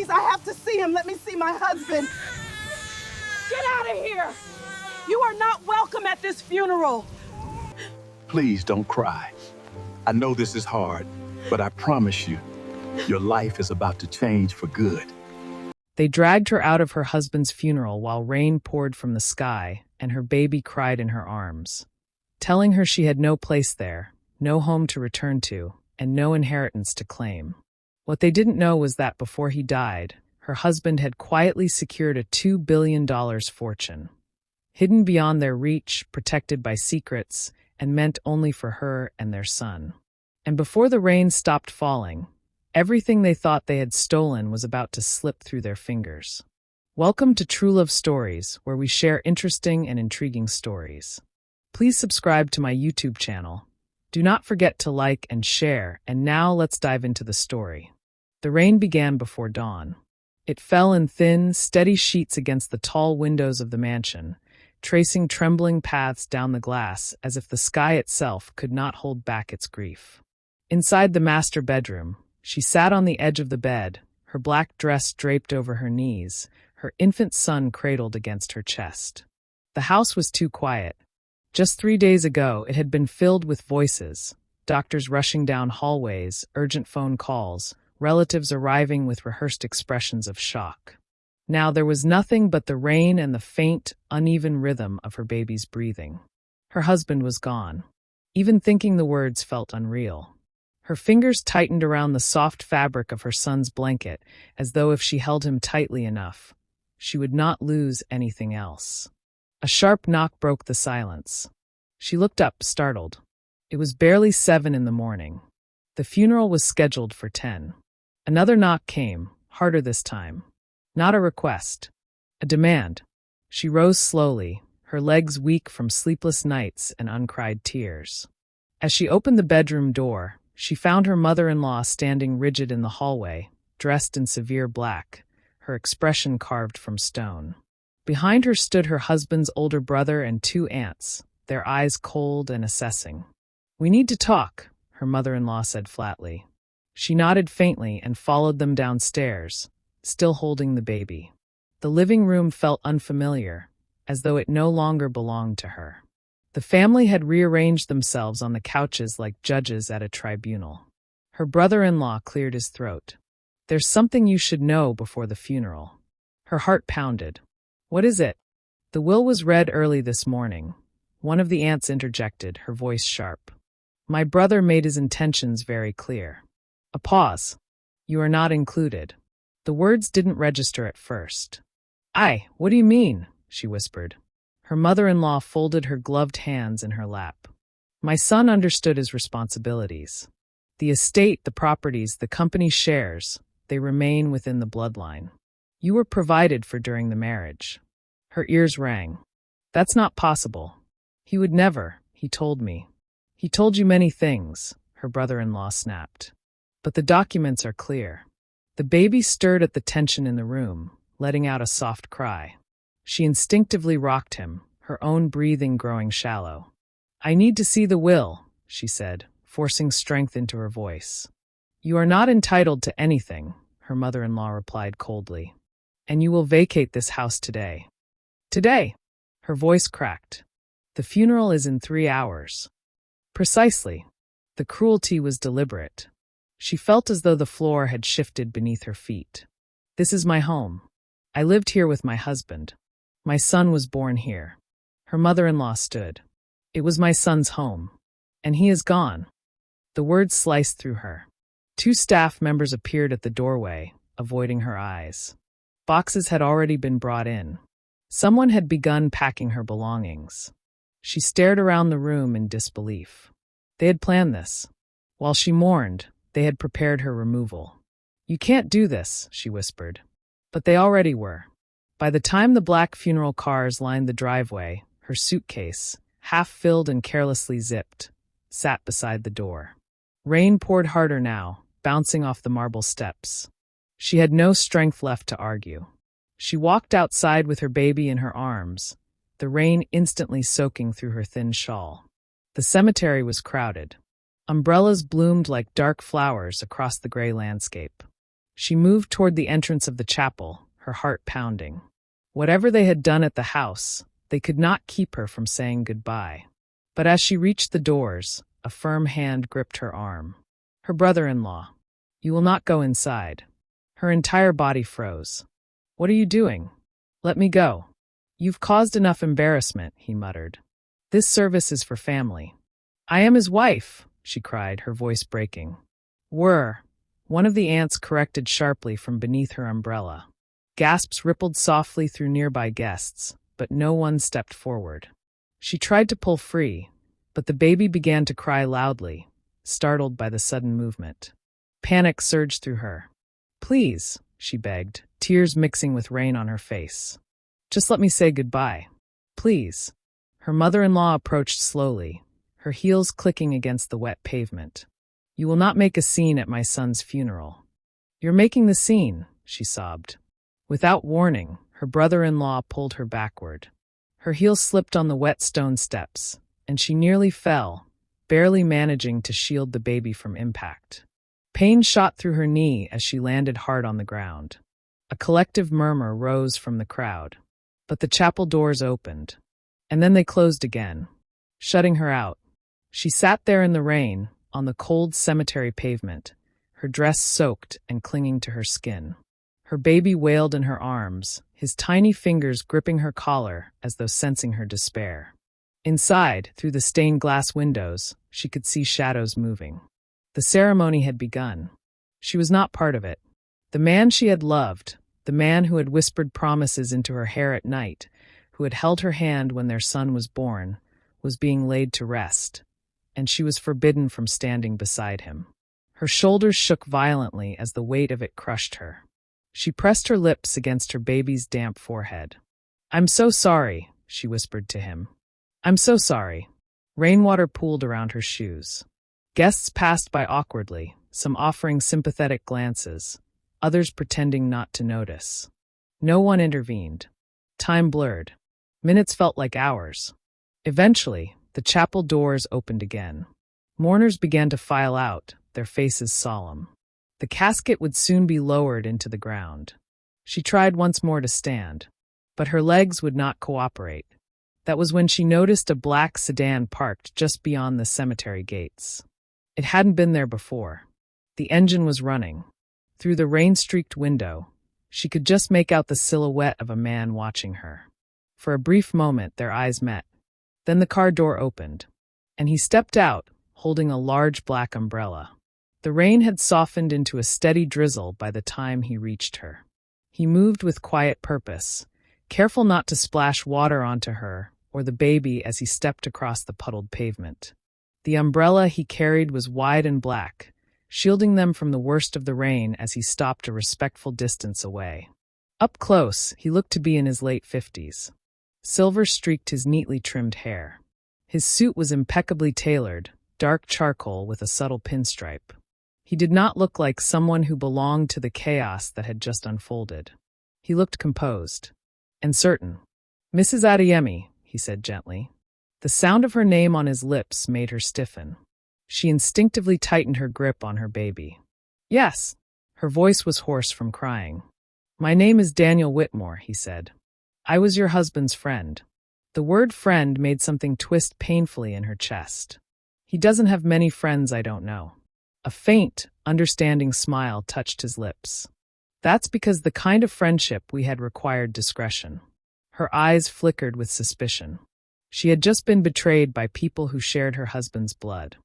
please, I have to see him. Let me see my husband. Get out of here! You are not welcome at this funeral. Please don't cry. I know this is hard, but I promise you, your life is about to change for good. They dragged her out of her husband's funeral while rain poured from the sky and her baby cried in her arms, telling her she had no place there, no home to return to, and no inheritance to claim. What they didn't know was that before he died, her husband had quietly secured a $2 billion fortune, hidden beyond their reach, protected by secrets, and meant only for her and their son. And before the rain stopped falling, everything they thought they had stolen was about to slip through their fingers. Welcome to True Love Stories, where we share interesting and intriguing stories. Please subscribe to my YouTube channel. Do not forget to like and share, and now let's dive into the story. The rain began before dawn. It fell in thin, steady sheets against the tall windows of the mansion, tracing trembling paths down the glass as if the sky itself could not hold back its grief. Inside the master bedroom, she sat on the edge of the bed, her black dress draped over her knees, her infant son cradled against her chest. The house was too quiet. Just 3 days ago, it had been filled with voices, doctors rushing down hallways, urgent phone calls, relatives arriving with rehearsed expressions of shock. Now there was nothing but the rain and the faint, uneven rhythm of her baby's breathing. Her husband was gone. Even thinking the words felt unreal. Her fingers tightened around the soft fabric of her son's blanket, as though if she held him tightly enough, she would not lose anything else. A sharp knock broke the silence. She looked up, startled. It was barely 7 in the morning. The funeral was scheduled for 10. Another knock came, harder this time. Not a request. A demand. She rose slowly, her legs weak from sleepless nights and uncried tears. As she opened the bedroom door, she found her mother-in-law standing rigid in the hallway, dressed in severe black, her expression carved from stone. Behind her stood her husband's older brother and 2 aunts, their eyes cold and assessing. "We need to talk," her mother-in-law said flatly. She nodded faintly and followed them downstairs, still holding the baby. The living room felt unfamiliar, as though it no longer belonged to her. The family had rearranged themselves on the couches like judges at a tribunal. Her brother-in-law cleared his throat. "There's something you should know before the funeral." Her heart pounded. "What is it?" "The will was read early this morning." One of the aunts interjected, her voice sharp. "My brother made his intentions very clear." A pause. "You are not included." The words didn't register at first. What do you mean?" she whispered. Her mother-in-law folded her gloved hands in her lap. "My son understood his responsibilities. The estate, the properties, the company shares, they remain within the bloodline. You were provided for during the marriage." Her ears rang. "That's not possible. He would never, he told me." "He told you many things," her brother-in-law snapped. "But the documents are clear." The baby stirred at the tension in the room, letting out a soft cry. She instinctively rocked him, her own breathing growing shallow. "I need to see the will," she said, forcing strength into her voice. "You are not entitled to anything," her mother-in-law replied coldly. "And you will vacate this house today." "Today?" Her voice cracked. "The funeral is in 3 hours." "Precisely." The cruelty was deliberate. She felt as though the floor had shifted beneath her feet. "This is my home. I lived here with my husband. My son was born here." Her mother-in-law stood. "It was my son's home. And he is gone." The words sliced through her. 2 staff members appeared at the doorway, avoiding her eyes. Boxes had already been brought in. Someone had begun packing her belongings. She stared around the room in disbelief. They had planned this. While she mourned, they had prepared her removal. "You can't do this," she whispered. But they already were. By the time the black funeral cars lined the driveway, her suitcase, half-filled and carelessly zipped, sat beside the door. Rain poured harder now, bouncing off the marble steps. She had no strength left to argue. She walked outside with her baby in her arms, the rain instantly soaking through her thin shawl. The cemetery was crowded. Umbrellas bloomed like dark flowers across the gray landscape. She moved toward the entrance of the chapel, her heart pounding. Whatever they had done at the house, they could not keep her from saying goodbye. But as she reached the doors, a firm hand gripped her arm. Her brother-in-law. You will not go inside. Her entire body froze. What are you doing? Let me go. You've caused enough embarrassment, he muttered. This service is for family. I am his wife, she cried, her voice breaking. One of the aunts corrected sharply from beneath her umbrella. Gasps rippled softly through nearby guests, but no one stepped forward. She tried to pull free, but the baby began to cry loudly, startled by the sudden movement. Panic surged through her. Please, she begged, tears mixing with rain on her face. Just let me say goodbye. Please. Her mother-in-law approached slowly, her heels clicking against the wet pavement. You will not make a scene at my son's funeral. You're making the scene, she sobbed. Without warning, her brother-in-law pulled her backward. Her heel slipped on the wet stone steps, and she nearly fell, barely managing to shield the baby from impact. Pain shot through her knee as she landed hard on the ground. A collective murmur rose from the crowd. But the chapel doors opened, and then they closed again, shutting her out. She sat there in the rain, on the cold cemetery pavement, her dress soaked and clinging to her skin. Her baby wailed in her arms, his tiny fingers gripping her collar as though sensing her despair. Inside, through the stained glass windows, she could see shadows moving. The ceremony had begun. She was not part of it. The man she had loved, the man who had whispered promises into her hair at night, who had held her hand when their son was born, was being laid to rest, and she was forbidden from standing beside him. Her shoulders shook violently as the weight of it crushed her. She pressed her lips against her baby's damp forehead. I'm so sorry, she whispered to him. I'm so sorry. Rainwater pooled around her shoes. Guests passed by awkwardly, some offering sympathetic glances, others pretending not to notice. No one intervened. Time blurred. Minutes felt like hours. Eventually, the chapel doors opened again. Mourners began to file out, their faces solemn. The casket would soon be lowered into the ground. She tried once more to stand, but her legs would not cooperate. That was when she noticed a black sedan parked just beyond the cemetery gates. It hadn't been there before. The engine was running. Through the rain-streaked window, she could just make out the silhouette of a man watching her. For a brief moment, their eyes met. Then the car door opened, and he stepped out, holding a large black umbrella. The rain had softened into a steady drizzle by the time he reached her. He moved with quiet purpose, careful not to splash water onto her or the baby as he stepped across the puddled pavement. The umbrella he carried was wide and black, shielding them from the worst of the rain as he stopped a respectful distance away. Up close, he looked to be in his late 50s. Silver streaked his neatly trimmed hair. His suit was impeccably tailored, dark charcoal with a subtle pinstripe. He did not look like someone who belonged to the chaos that had just unfolded. He looked composed and certain. Mrs. Adeyemi, he said gently. The sound of her name on his lips made her stiffen. She instinctively tightened her grip on her baby. Yes. Her voice was hoarse from crying. My name is Daniel Whitmore, he said. I was your husband's friend. The word friend made something twist painfully in her chest. He doesn't have many friends I don't know. A faint, understanding smile touched his lips. That's because the kind of friendship we had required discretion. Her eyes flickered with suspicion. She had just been betrayed by people who shared her husband's blood.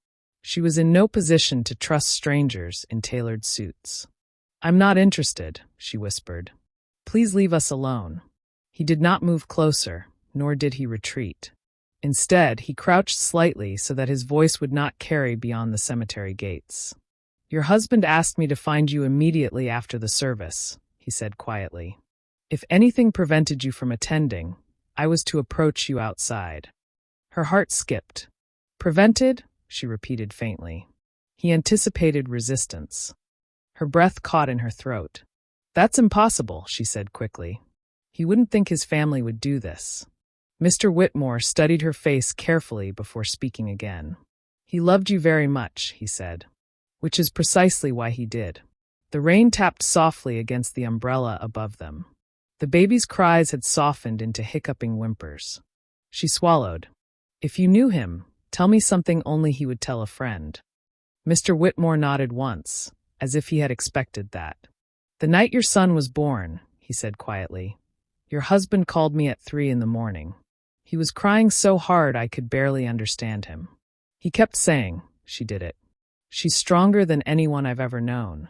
She was in no position to trust strangers in tailored suits. I'm not interested, she whispered. Please leave us alone. He did not move closer, nor did he retreat. Instead, he crouched slightly so that his voice would not carry beyond the cemetery gates. Your husband asked me to find you immediately after the service, he said quietly. If anything prevented you from attending, I was to approach you outside. Her heart skipped. Prevented? She repeated faintly. He anticipated resistance. Her breath caught in her throat. That's impossible, she said quickly. He wouldn't think his family would do this. Mr. Whitmore studied her face carefully before speaking again. He loved you very much, he said. Which is precisely why he did. The rain tapped softly against the umbrella above them. The baby's cries had softened into hiccuping whimpers. She swallowed. If you knew him, tell me something only he would tell a friend. Mr. Whitmore nodded once, as if he had expected that. The night your son was born, he said quietly, your husband called me at 3 a.m. He was crying so hard I could barely understand him. He kept saying, she did it. She's stronger than anyone I've ever known.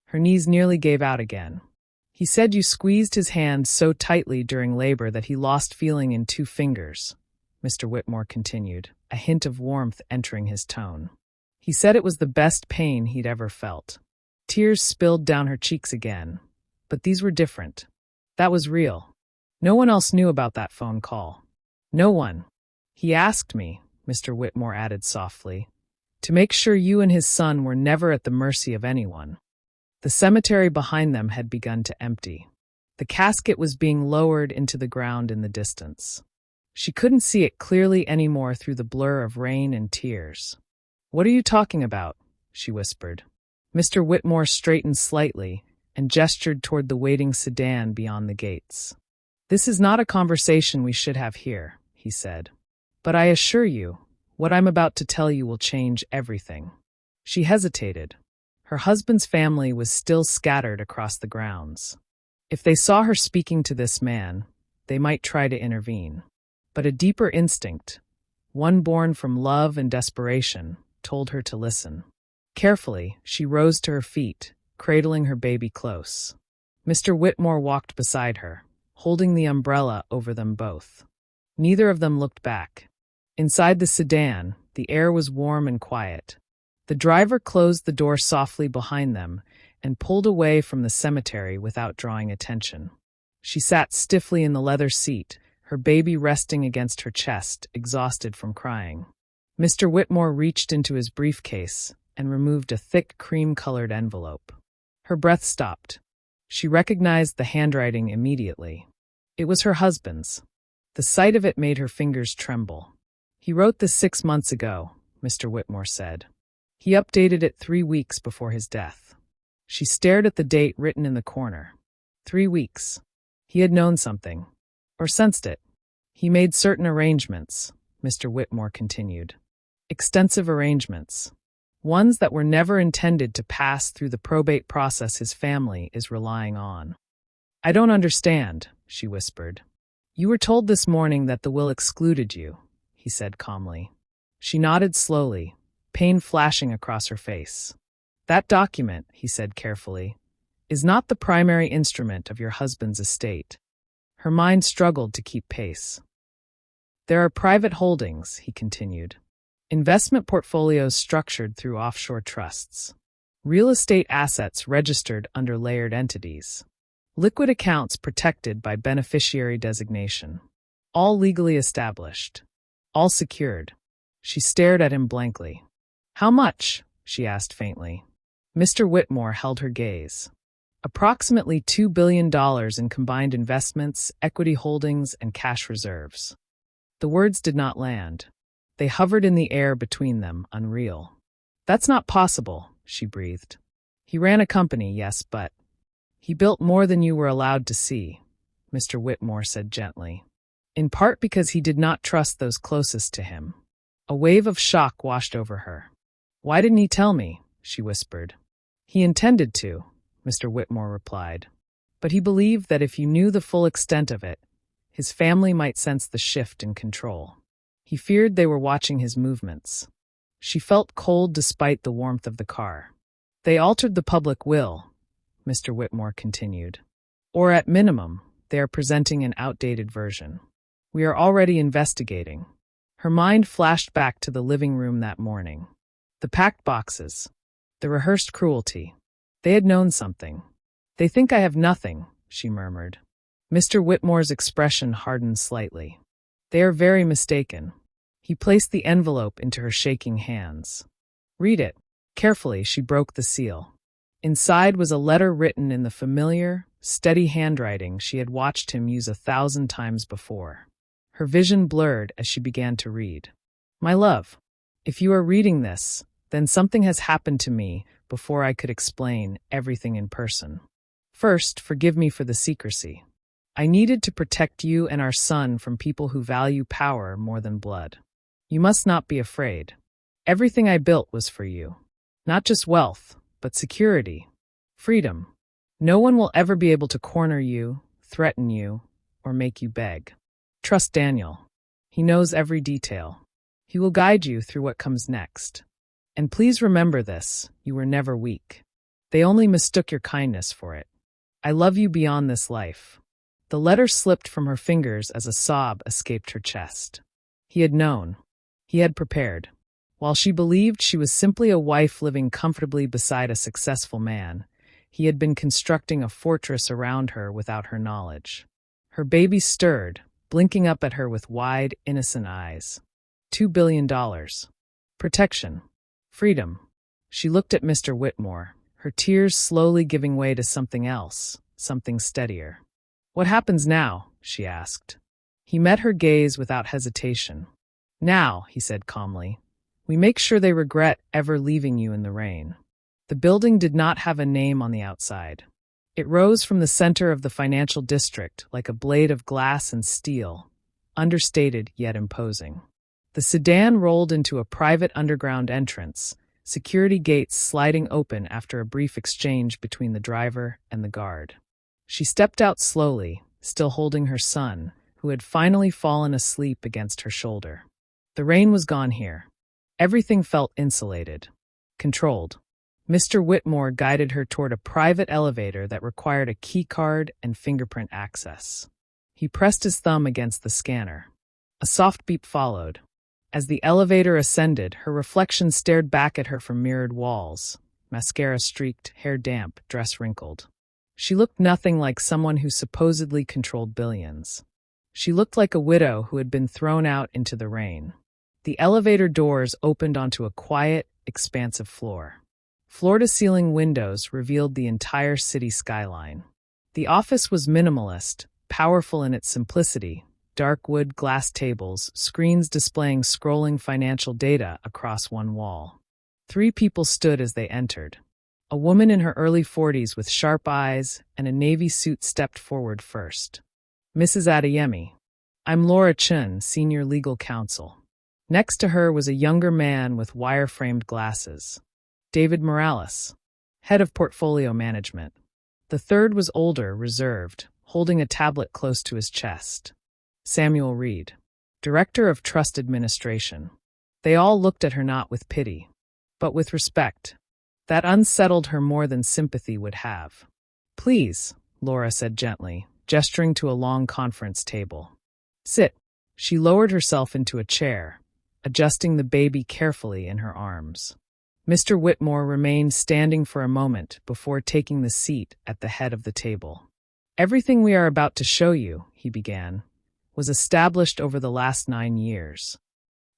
Her knees nearly gave out again. He said you squeezed his hand so tightly during labor that he lost feeling in 2 fingers, Mr. Whitmore continued, a hint of warmth entering his tone. He said it was the best pain he'd ever felt. Tears spilled down her cheeks again, but these were different. That was real. No one else knew about that phone call. No one. He asked me, Mr. Whitmore added softly, to make sure you and his son were never at the mercy of anyone. The cemetery behind them had begun to empty. The casket was being lowered into the ground in the distance. She couldn't see it clearly anymore through the blur of rain and tears. What are you talking about? She whispered. Mr. Whitmore straightened slightly and gestured toward the waiting sedan beyond the gates. This is not a conversation we should have here, he said. But I assure you, what I'm about to tell you will change everything. She hesitated. Her husband's family was still scattered across the grounds. If they saw her speaking to this man, they might try to intervene. But a deeper instinct, one born from love and desperation, told her to listen. Carefully, she rose to her feet, cradling her baby close. Mr. Whitmore walked beside her, holding the umbrella over them both. Neither of them looked back. Inside the sedan, the air was warm and quiet. The driver closed the door softly behind them and pulled away from the cemetery without drawing attention. She sat stiffly in the leather seat, her baby resting against her chest, exhausted from crying. Mr. Whitmore reached into his briefcase and removed a thick cream-colored envelope. Her breath stopped. She recognized the handwriting immediately. It was her husband's. The sight of it made her fingers tremble. He wrote this 6 months ago, Mr. Whitmore said. He updated it 3 weeks before his death. She stared at the date written in the corner. 3 weeks. He had known something, or sensed it. He made certain arrangements, Mr. Whitmore continued. Extensive arrangements. Ones that were never intended to pass through the probate process his family is relying on. I don't understand, she whispered. You were told this morning that the will excluded you, he said calmly. She nodded slowly, pain flashing across her face. That document, he said carefully, is not the primary instrument of your husband's estate. Her mind struggled to keep pace. There are private holdings, he continued. Investment portfolios structured through offshore trusts. Real estate assets registered under layered entities. Liquid accounts protected by beneficiary designation. All legally established. All secured. She stared at him blankly. How much? She asked faintly. Mr. Whitmore held her gaze. Approximately $2 billion in combined investments, equity holdings, and cash reserves. The words did not land. They hovered in the air between them, unreal. That's not possible, she breathed. He ran a company, yes, but he built more than you were allowed to see, Mr. Whitmore said gently. In part because he did not trust those closest to him. A wave of shock washed over her. Why didn't he tell me? She whispered. He intended to, Mr. Whitmore replied. But he believed that if you knew the full extent of it, his family might sense the shift in control. He feared they were watching his movements. She felt cold despite the warmth of the car. They altered the public will, Mr. Whitmore continued. Or at minimum, they are presenting an outdated version. We are already investigating. Her mind flashed back to the living room that morning. The packed boxes. The rehearsed cruelty. They had known something. They think I have nothing, she murmured. Mr. Whitmore's expression hardened slightly. They are very mistaken. He placed the envelope into her shaking hands. Read it. Carefully, she broke the seal. Inside was a letter written in the familiar, steady handwriting she had watched him use 1,000 times before. Her vision blurred as she began to read. My love, if you are reading this, then something has happened to me before I could explain everything in person. First, forgive me for the secrecy. I needed to protect you and our son from people who value power more than blood. You must not be afraid. Everything I built was for you. Not just wealth, but security, freedom. No one will ever be able to corner you, threaten you, or make you beg. Trust Daniel. He knows every detail. He will guide you through what comes next. And please remember this, you were never weak. They only mistook your kindness for it. I love you beyond this life. The letter slipped from her fingers as a sob escaped her chest. He had known. He had prepared. While she believed she was simply a wife living comfortably beside a successful man, he had been constructing a fortress around her without her knowledge. Her baby stirred, blinking up at her with wide, innocent eyes. $2 billion. Protection. Freedom. She looked at Mr. Whitmore, her tears slowly giving way to something else, something steadier. What happens now? She asked. He met her gaze without hesitation. Now, he said calmly, we make sure they regret ever leaving you in the rain. The building did not have a name on the outside. It rose from the center of the financial district like a blade of glass and steel, understated yet imposing. The sedan rolled into a private underground entrance, security gates sliding open after a brief exchange between the driver and the guard. She stepped out slowly, still holding her son, who had finally fallen asleep against her shoulder. The rain was gone here. Everything felt insulated, controlled. Mr. Whitmore guided her toward a private elevator that required a key card and fingerprint access. He pressed his thumb against the scanner. A soft beep followed. As the elevator ascended, her reflection stared back at her from mirrored walls, mascara streaked, hair damp, dress wrinkled. She looked nothing like someone who supposedly controlled billions. She looked like a widow who had been thrown out into the rain. The elevator doors opened onto a quiet, expansive floor. Floor-to-ceiling windows revealed the entire city skyline. The office was minimalist, powerful in its simplicity. Dark wood glass tables, screens displaying scrolling financial data across one wall. 3 people stood as they entered. A woman in her early 40s with sharp eyes and a navy suit stepped forward first. Mrs. Adeyemi. I'm Laura Chun, senior legal counsel. Next to her was a younger man with wire-framed glasses. David Morales, head of portfolio management. The third was older, reserved, holding a tablet close to his chest. Samuel Reed, director of trust administration. They all looked at her not with pity, but with respect. That unsettled her more than sympathy would have. Please, Laura said gently, gesturing to a long conference table. Sit. She lowered herself into a chair, adjusting the baby carefully in her arms. Mr. Whitmore remained standing for a moment before taking the seat at the head of the table. Everything we are about to show you, he began, was established over the last 9 years.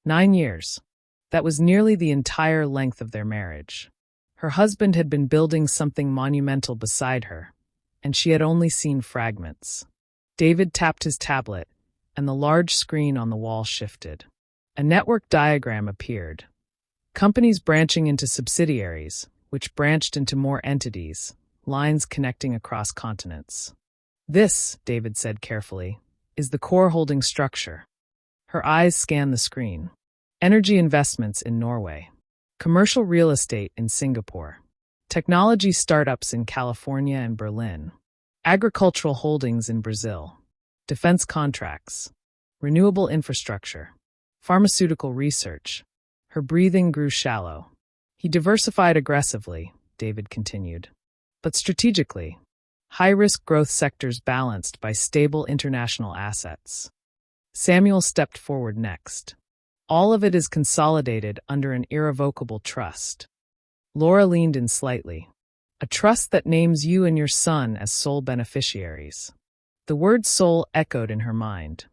9 years. That was nearly the entire length of their marriage. Her husband had been building something monumental beside her, and she had only seen fragments. David tapped his tablet, and the large screen on the wall shifted. A network diagram appeared. Companies branching into subsidiaries, which branched into more entities, lines connecting across continents. This, David said carefully, is the core holding structure. Her eyes scanned the screen. Energy investments in Norway. Commercial real estate in Singapore. Technology startups in California and Berlin. Agricultural holdings in Brazil. Defense contracts. Renewable infrastructure. Pharmaceutical research. Her breathing grew shallow. He diversified aggressively, David continued, but strategically. High-risk growth sectors balanced by stable international assets. Samuel stepped forward next. All of it is consolidated under an irrevocable trust. Laura leaned in slightly. A trust that names you and your son as sole beneficiaries. The word sole echoed in her mind.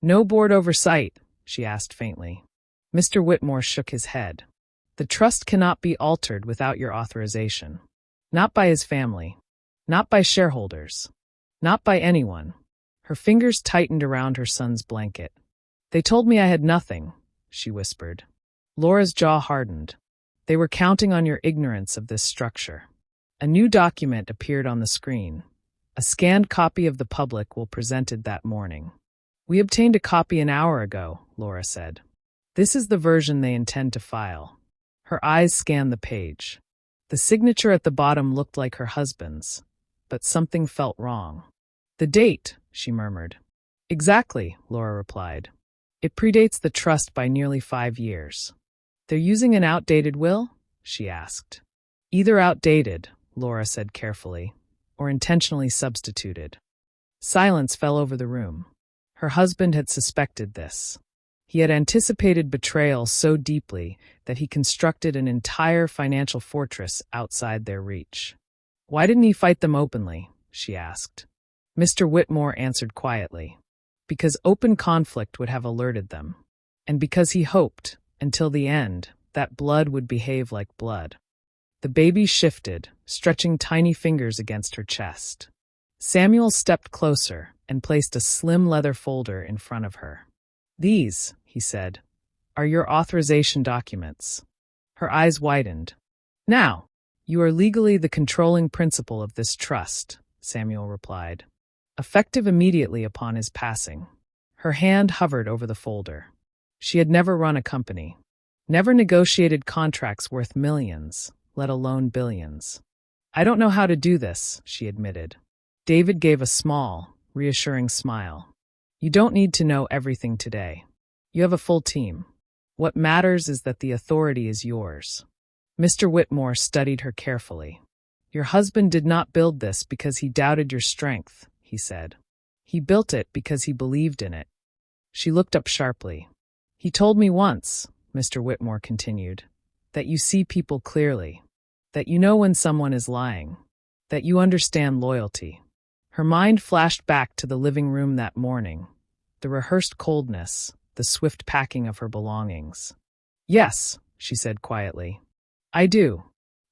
No board oversight, she asked faintly. Mr. Whitmore shook his head. The trust cannot be altered without your authorization. Not by his family. Not by shareholders. Not by anyone. Her fingers tightened around her son's blanket. They told me I had nothing, she whispered. Laura's jaw hardened. They were counting on your ignorance of this structure. A new document appeared on the screen. A scanned copy of the public will presented that morning. We obtained a copy an hour ago, Laura said. This is the version they intend to file. Her eyes scanned the page. The signature at the bottom looked like her husband's, but something felt wrong. The date, she murmured. Exactly, Laura replied. It predates the trust by nearly 5 years. They're using an outdated will? She asked. Either outdated, Laura said carefully, or intentionally substituted. Silence fell over the room. Her husband had suspected this. He had anticipated betrayal so deeply that he constructed an entire financial fortress outside their reach. Why didn't he fight them openly? She asked. Mr. Whitmore answered quietly. Because open conflict would have alerted them, and because he hoped, until the end, that blood would behave like blood. The baby shifted, stretching tiny fingers against her chest. Samuel stepped closer and placed a slim leather folder in front of her. These, he said, are your authorization documents. Her eyes widened. Now, you are legally the controlling principal of this trust, Samuel replied. Effective immediately upon his passing. Her hand hovered over the folder. She had never run a company, never negotiated contracts worth millions, let alone billions. I don't know how to do this, she admitted. David gave a small, reassuring smile. You don't need to know everything today. You have a full team. What matters is that the authority is yours. Mr. Whitmore studied her carefully. Your husband did not build this because he doubted your strength, he said. He built it because he believed in it. She looked up sharply. He told me once, Mr. Whitmore continued, that you see people clearly, that you know when someone is lying, that you understand loyalty. Her mind flashed back to the living room that morning, the rehearsed coldness, the swift packing of her belongings. Yes, she said quietly. I do.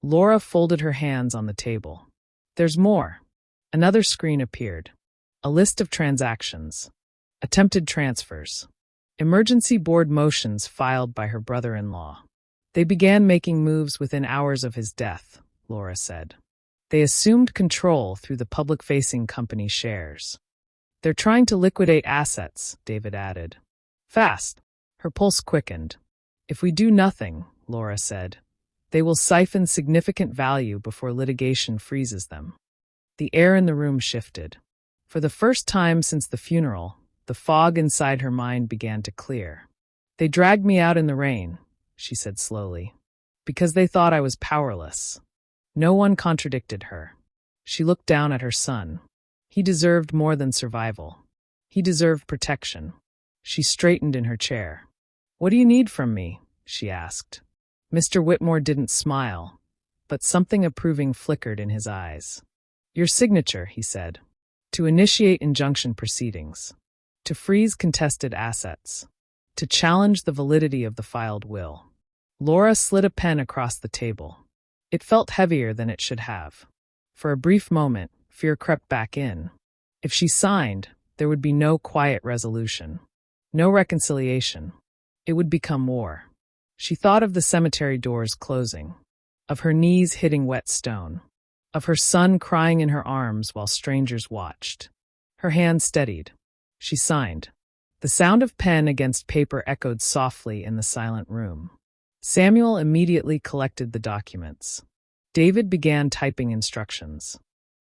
Laura folded her hands on the table. There's more. Another screen appeared. A list of transactions. Attempted transfers. Emergency board motions filed by her brother-in-law. They began making moves within hours of his death, Laura said. They assumed control through the public-facing company shares. They're trying to liquidate assets, David added. Fast. Her pulse quickened. If we do nothing, Laura said, they will siphon significant value before litigation freezes them. The air in the room shifted. For the first time since the funeral, the fog inside her mind began to clear. They dragged me out in the rain, she said slowly, because they thought I was powerless. No one contradicted her. She looked down at her son. He deserved more than survival. He deserved protection. She straightened in her chair. What do you need from me? She asked. Mr. Whitmore didn't smile, but something approving flickered in his eyes. Your signature, he said. To initiate injunction proceedings. To freeze contested assets. To challenge the validity of the filed will. Laura slid a pen across the table. It felt heavier than it should have. For a brief moment, fear crept back in. If she signed, there would be no quiet resolution. No reconciliation. It would become war. She thought of the cemetery doors closing, of her knees hitting wet stone, of her son crying in her arms while strangers watched. Her hand steadied. She signed. The sound of pen against paper echoed softly in the silent room. Samuel immediately collected the documents. David began typing instructions.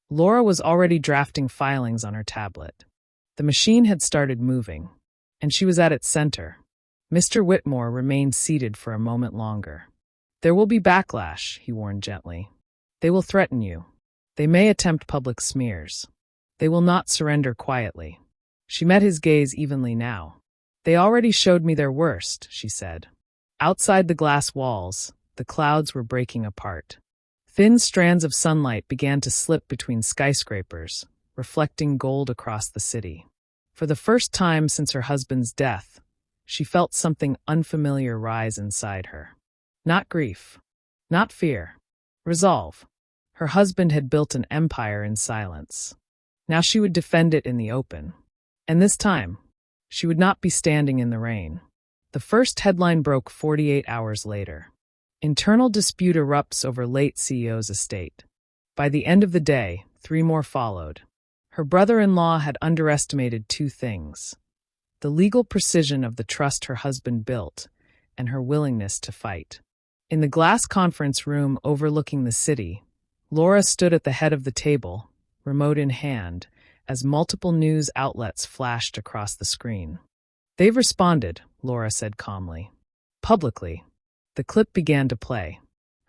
Laura was already drafting filings on her tablet. The machine had started moving, and she was at its center. Mr. Whitmore remained seated for a moment longer. There will be backlash, he warned gently. They will threaten you. They may attempt public smears. They will not surrender quietly. She met his gaze evenly now. They already showed me their worst, she said. Outside the glass walls, the clouds were breaking apart. Thin strands of sunlight began to slip between skyscrapers, reflecting gold across the city. For the first time since her husband's death, she felt something unfamiliar rise inside her. Not grief. Not fear. Resolve. Her husband had built an empire in silence. Now she would defend it in the open. And this time, she would not be standing in the rain. The first headline broke 48 hours later. Internal dispute erupts over late CEO's estate. By the end of the day, 3 more followed. Her brother-in-law had underestimated 2 things: the legal precision of the trust her husband built, and her willingness to fight. In the glass conference room overlooking the city, Laura stood at the head of the table, remote in hand, as multiple news outlets flashed across the screen. "They've responded," Laura said calmly. Publicly, the clip began to play.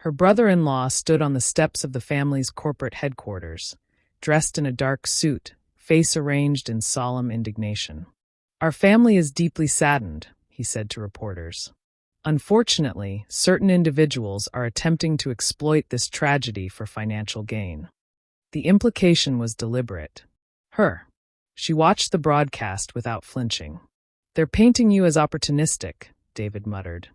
Her brother-in-law stood on the steps of the family's corporate headquarters, dressed in a dark suit, face arranged in solemn indignation. "Our family is deeply saddened," he said to reporters. "Unfortunately, certain individuals are attempting to exploit this tragedy for financial gain." The implication was deliberate. She watched the broadcast without flinching. "They're painting you as opportunistic," David muttered.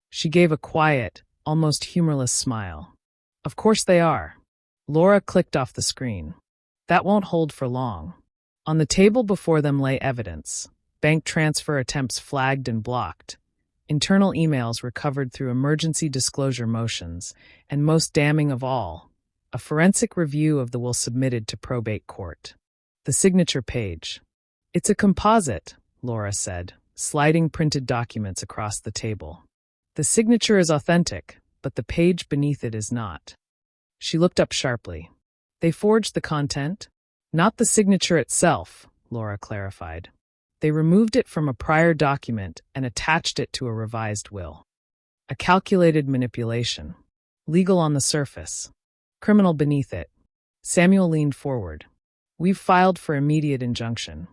She gave a quiet, almost humorless smile. "Of course they are." Laura clicked off the screen. "That won't hold for long." On the table before them lay evidence: bank transfer attempts flagged and blocked, internal emails recovered through emergency disclosure motions, and most damning of all, a forensic review of the will submitted to probate court. The signature page. "It's a composite," Laura said, sliding printed documents across the table. "The signature is authentic, but the page beneath it is not." She looked up sharply. "They forged the content?" "Not the signature itself," Laura clarified. "They removed it from a prior document and attached it to a revised will. A calculated manipulation. Legal on the surface, criminal beneath it." Samuel leaned forward. "We've filed for immediate injunction.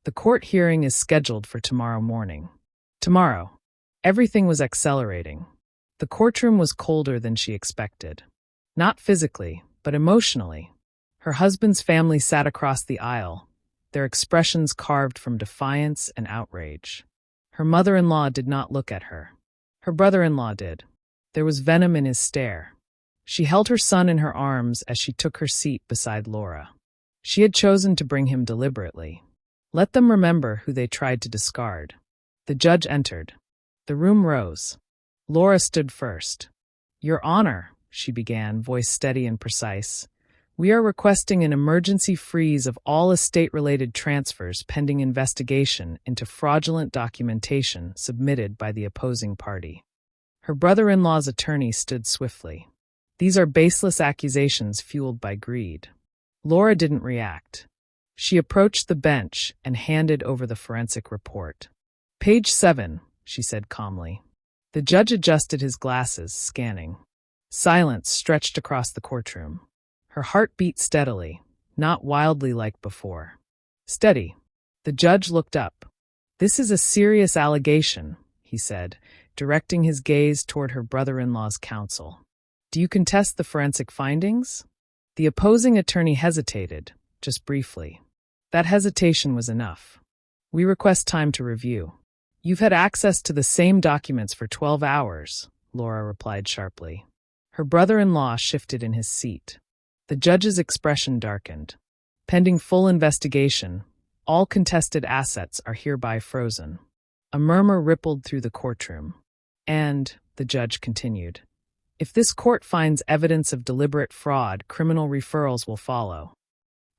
The court hearing is scheduled for tomorrow morning." Tomorrow. Everything was accelerating. The courtroom was colder than she expected. Not physically, but emotionally. Her husband's family sat across the aisle, their expressions carved from defiance and outrage. Her mother-in-law did not look at her. Her brother-in-law did. There was venom in his stare. She held her son in her arms as she took her seat beside Laura. She had chosen to bring him deliberately. Let them remember who they tried to discard. The judge entered. The room rose. Laura stood first. "Your Honor," she began, voice steady and precise, "we are requesting an emergency freeze of all estate-related transfers pending investigation into fraudulent documentation submitted by the opposing party." Her brother-in-law's attorney stood swiftly. "These are baseless accusations fueled by greed." Laura didn't react. She approached the bench and handed over the forensic report. "Page 7, she said calmly. The judge adjusted his glasses, scanning. Silence stretched across the courtroom. Her heart beat steadily, not wildly like before. "Steady." The judge looked up. "This is a serious allegation," he said, directing his gaze toward her brother-in-law's counsel. "Do you contest the forensic findings?" The opposing attorney hesitated, just briefly. That hesitation was enough. "We request time to review." "You've had access to the same documents for 12 hours, Laura replied sharply. Her brother-in-law shifted in his seat. The judge's expression darkened. "Pending full investigation, all contested assets are hereby frozen." A murmur rippled through the courtroom. "And," the judge continued, "if this court finds evidence of deliberate fraud, criminal referrals will follow."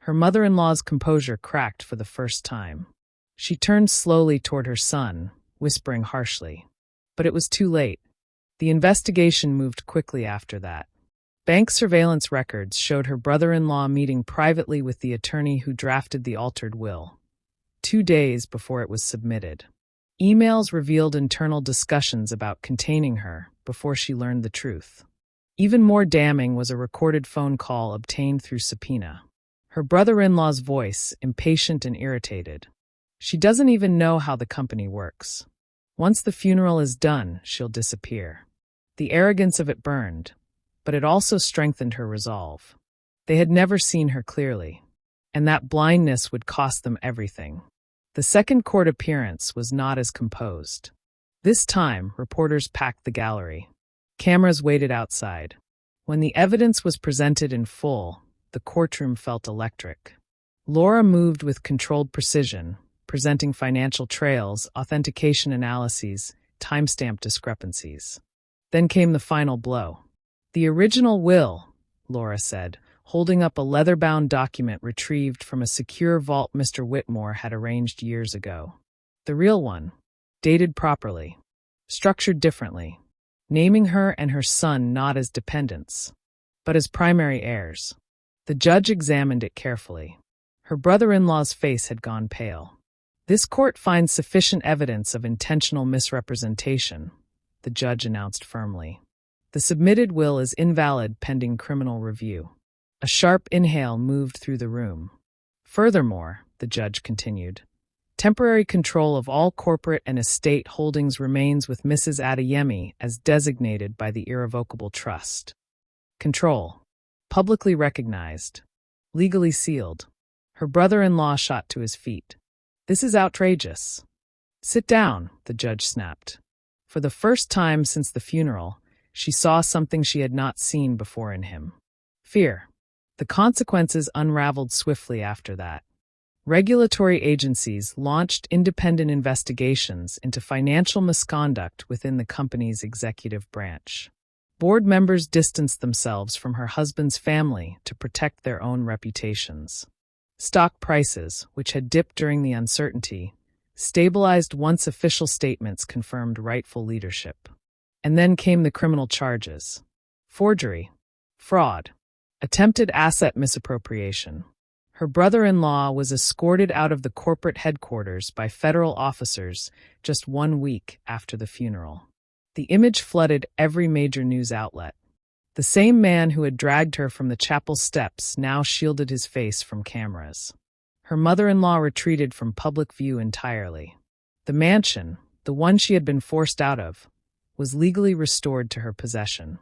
Her mother-in-law's composure cracked for the first time. She turned slowly toward her son, whispering harshly. But it was too late. The investigation moved quickly after that. Bank surveillance records showed her brother-in-law meeting privately with the attorney who drafted the altered will, 2 days before it was submitted. Emails revealed internal discussions about containing her before she learned the truth. Even more damning was a recorded phone call obtained through subpoena. Her brother-in-law's voice, impatient and irritated. "She doesn't even know how the company works. Once the funeral is done, she'll disappear." The arrogance of it burned, but it also strengthened her resolve. They had never seen her clearly, and that blindness would cost them everything. The second court appearance was not as composed. This time, reporters packed the gallery. Cameras waited outside. When the evidence was presented in full, the courtroom felt electric. Laura moved with controlled precision, presenting financial trails, authentication analyses, timestamp discrepancies. Then came the final blow. The original will, Laura said, holding up a leather-bound document retrieved from a secure vault Mr. Whitmore had arranged years ago. The real one, dated properly, structured differently, naming her and her son not as dependents, but as primary heirs. The judge examined it carefully. Her brother-in-law's face had gone pale. This court finds sufficient evidence of intentional misrepresentation, the judge announced firmly. The submitted will is invalid pending criminal review. A sharp inhale moved through the room. Furthermore, the judge continued, temporary control of all corporate and estate holdings remains with Mrs. Adeyemi as designated by the irrevocable trust. Control. Publicly recognized. Legally sealed. Her brother-in-law shot to his feet. This is outrageous. Sit down, the judge snapped. For the first time since the funeral, she saw something she had not seen before in him. Fear. The consequences unraveled swiftly after that. Regulatory agencies launched independent investigations into financial misconduct within the company's executive branch. Board members distanced themselves from her husband's family to protect their own reputations. Stock prices, which had dipped during the uncertainty, stabilized once official statements confirmed rightful leadership. And then came the criminal charges. Forgery, fraud, attempted asset misappropriation. Her brother-in-law was escorted out of the corporate headquarters by federal officers just 1 week after the funeral. The image flooded every major news outlet. The same man who had dragged her from the chapel steps now shielded his face from cameras. Her mother-in-law retreated from public view entirely. The mansion, the one she had been forced out of, was legally restored to her possession.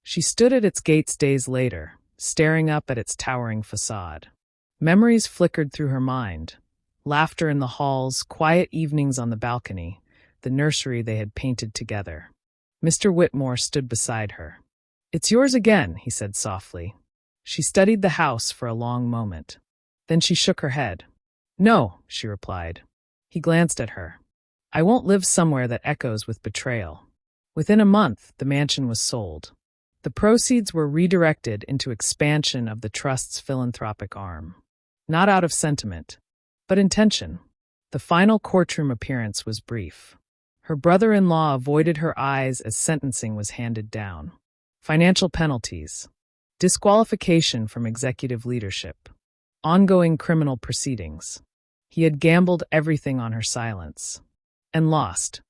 She stood at its gates days later, staring up at its towering facade. Memories flickered through her mind. Laughter in the halls, quiet evenings on the balcony, the nursery they had painted together. Mr. Whitmore stood beside her. "It's yours again," he said softly. She studied the house for a long moment. Then she shook her head. "No," she replied. He glanced at her. "I won't live somewhere that echoes with betrayal." Within a month, the mansion was sold. The proceeds were redirected into expansion of the trust's philanthropic arm. Not out of sentiment, but intention. The final courtroom appearance was brief. Her brother-in-law avoided her eyes as sentencing was handed down. Financial penalties. Disqualification from executive leadership. Ongoing criminal proceedings. He had gambled everything on her silence. And lost.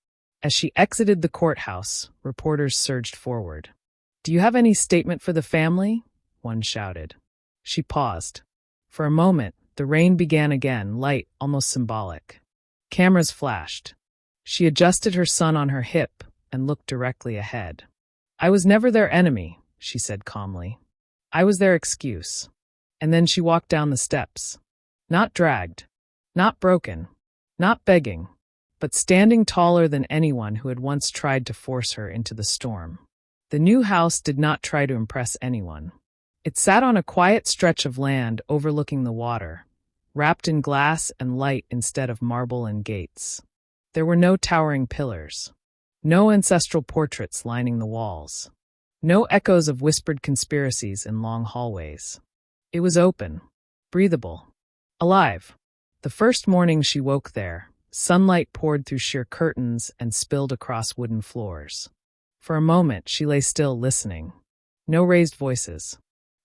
As she exited the courthouse, reporters surged forward. "Do you have any statement for the family?" one shouted. She paused. For a moment, the rain began again, light, almost symbolic. Cameras flashed. She adjusted her son on her hip and looked directly ahead. "I was never their enemy," she said calmly. "I was their excuse." And then she walked down the steps. Not dragged, not broken, not begging, but standing taller than anyone who had once tried to force her into the storm. The new house did not try to impress anyone. It sat on a quiet stretch of land overlooking the water, wrapped in glass and light instead of marble and gates. There were no towering pillars, no ancestral portraits lining the walls, no echoes of whispered conspiracies in long hallways. It was open, breathable, alive. The first morning she woke there, sunlight poured through sheer curtains and spilled across wooden floors. For a moment she lay still listening. No raised voices.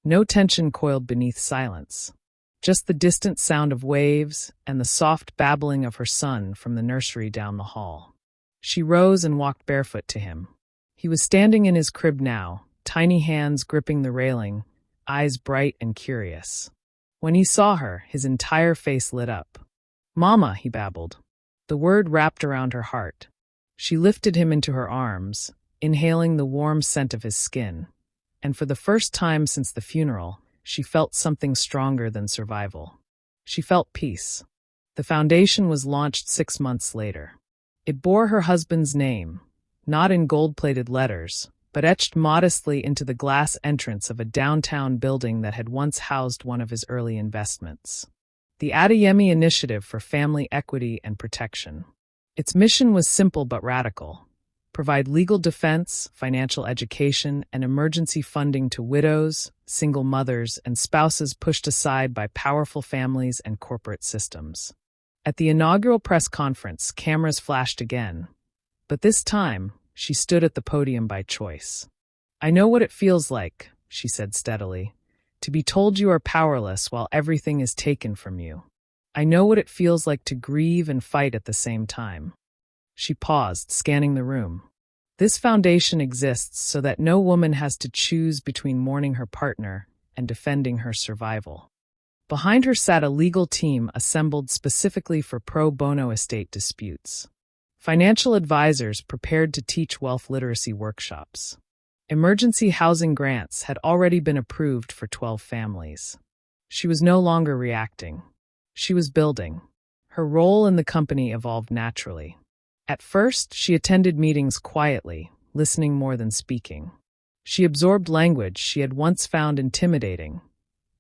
No tension coiled beneath silence, just the distant sound of waves and the soft babbling of her son from the nursery down the hall. She rose and walked barefoot to him. He was standing in his crib now, tiny hands gripping the railing, eyes bright and curious. When he saw her, his entire face lit up. "Mama," he babbled. The word wrapped around her heart. She lifted him into her arms, inhaling the warm scent of his skin. And for the first time since the funeral, she felt something stronger than survival. She felt peace. The foundation was launched 6 months later. It bore her husband's name, not in gold-plated letters, but etched modestly into the glass entrance of a downtown building that had once housed one of his early investments. The Adeyemi Initiative for Family Equity and Protection. Its mission was simple but radical. provide legal defense, financial education, and emergency funding to widows, single mothers, and spouses pushed aside by powerful families and corporate systems. At the inaugural press conference, cameras flashed again. But this time, she stood at the podium by choice. "I know what it feels like," she said steadily, "to be told you are powerless while everything is taken from you. I know what it feels like to grieve and fight at the same time." She paused, scanning the room. This foundation exists so that no woman has to choose between mourning her partner and defending her survival. Behind her sat a legal team assembled specifically for pro bono estate disputes. Financial advisors prepared to teach wealth literacy workshops. Emergency housing grants had already been approved for 12 families. She was no longer reacting. She was building. Her role in the company evolved naturally. At first, she attended meetings quietly, listening more than speaking. She absorbed language she had once found intimidating: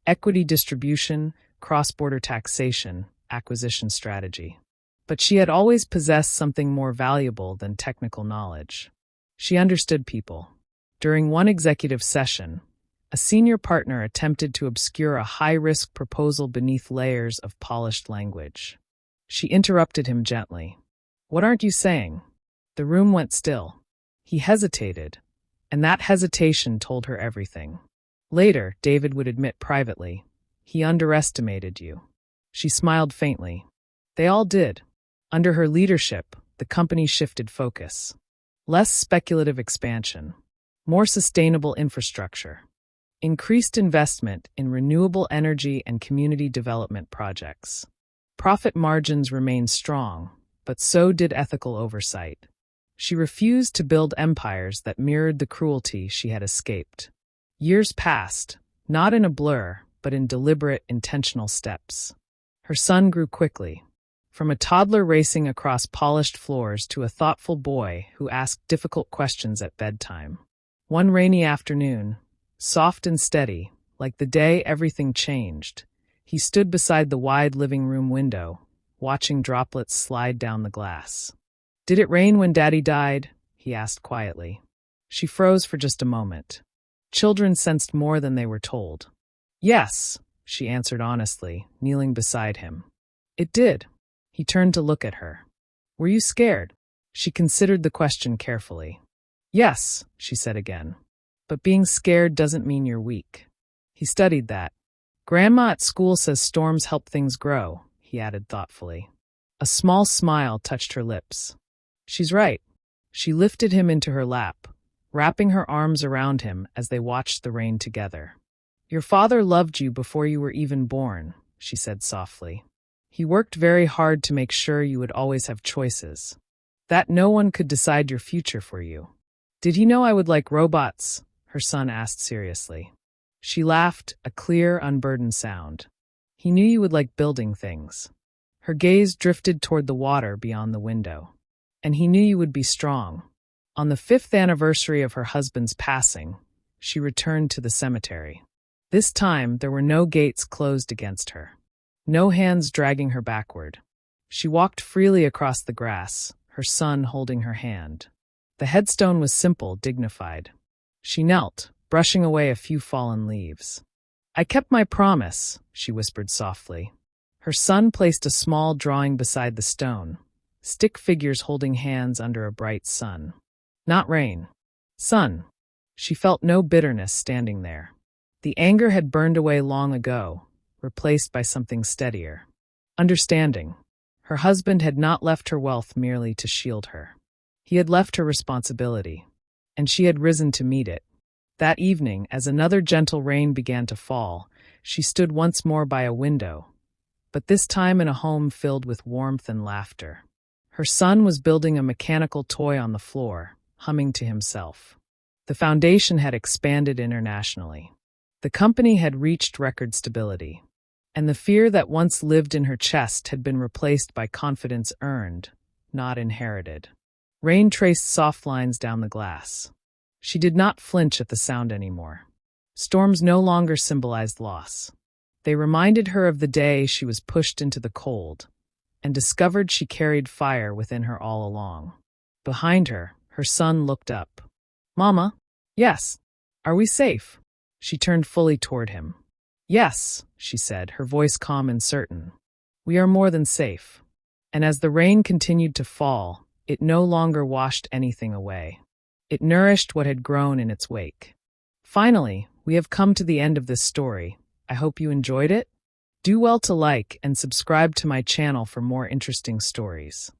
equity distribution, cross-border taxation, acquisition strategy. But she had always possessed something more valuable than technical knowledge. She understood people. During one executive session, a senior partner attempted to obscure a high-risk proposal beneath layers of polished language. She interrupted him gently. "What aren't you saying?" The room went still. He hesitated, and that hesitation told her everything. Later, David would admit privately, "He underestimated you." She smiled faintly. They all did. Under her leadership, the company shifted focus. Less speculative expansion, more sustainable infrastructure, increased investment in renewable energy and community development projects. Profit margins remained strong, but so did ethical oversight. She refused to build empires that mirrored the cruelty she had escaped. Years passed, not in a blur, but in deliberate, intentional steps. Her son grew quickly, from a toddler racing across polished floors to a thoughtful boy who asked difficult questions at bedtime. One rainy afternoon, soft and steady, like the day everything changed, he stood beside the wide living room window, watching droplets slide down the glass. "Did it rain when Daddy died?" he asked quietly. She froze for just a moment. Children sensed more than they were told. "Yes," she answered honestly, kneeling beside him. "It did." He turned to look at her. "Were you scared?" She considered the question carefully. "Yes," she said again. "But being scared doesn't mean you're weak." He studied that. "Grandma at school says storms help things grow," he added thoughtfully. A small smile touched her lips. "She's right." She lifted him into her lap, wrapping her arms around him as they watched the rain together. "Your father loved you before you were even born," she said softly. "He worked very hard to make sure you would always have choices, that no one could decide your future for you." "Did he know I would like robots?" her son asked seriously. She laughed, a clear, unburdened sound. "He knew you would like building things." Her gaze drifted toward the water beyond the window. "And he knew you would be strong." On the 5th anniversary of her husband's passing, she returned to the cemetery. This time, there were no gates closed against her, no hands dragging her backward. She walked freely across the grass, her son holding her hand. The headstone was simple, dignified. She knelt, brushing away a few fallen leaves. "I kept my promise," she whispered softly. Her son placed a small drawing beside the stone, stick figures holding hands under a bright sun. Not rain. Sun. She felt no bitterness standing there. The anger had burned away long ago, replaced by something steadier. Understanding. Her husband had not left her wealth merely to shield her. He had left her responsibility, and she had risen to meet it. That evening, as another gentle rain began to fall, she stood once more by a window, but this time in a home filled with warmth and laughter. Her son was building a mechanical toy on the floor, humming to himself. The foundation had expanded internationally. The company had reached record stability, and the fear that once lived in her chest had been replaced by confidence earned, not inherited. Rain traced soft lines down the glass. She did not flinch at the sound anymore. Storms no longer symbolized loss. They reminded her of the day she was pushed into the cold, and discovered she carried fire within her all along. Behind her, Her son looked up. Mama? Yes. Are we safe? She turned fully toward him. Yes, she said, her voice calm and certain. We are more than safe. And as the rain continued to fall, it no longer washed anything away. It nourished what had grown in its wake. Finally, we have come to the end of this story. I hope you enjoyed it. Do well to like and subscribe to my channel for more interesting stories.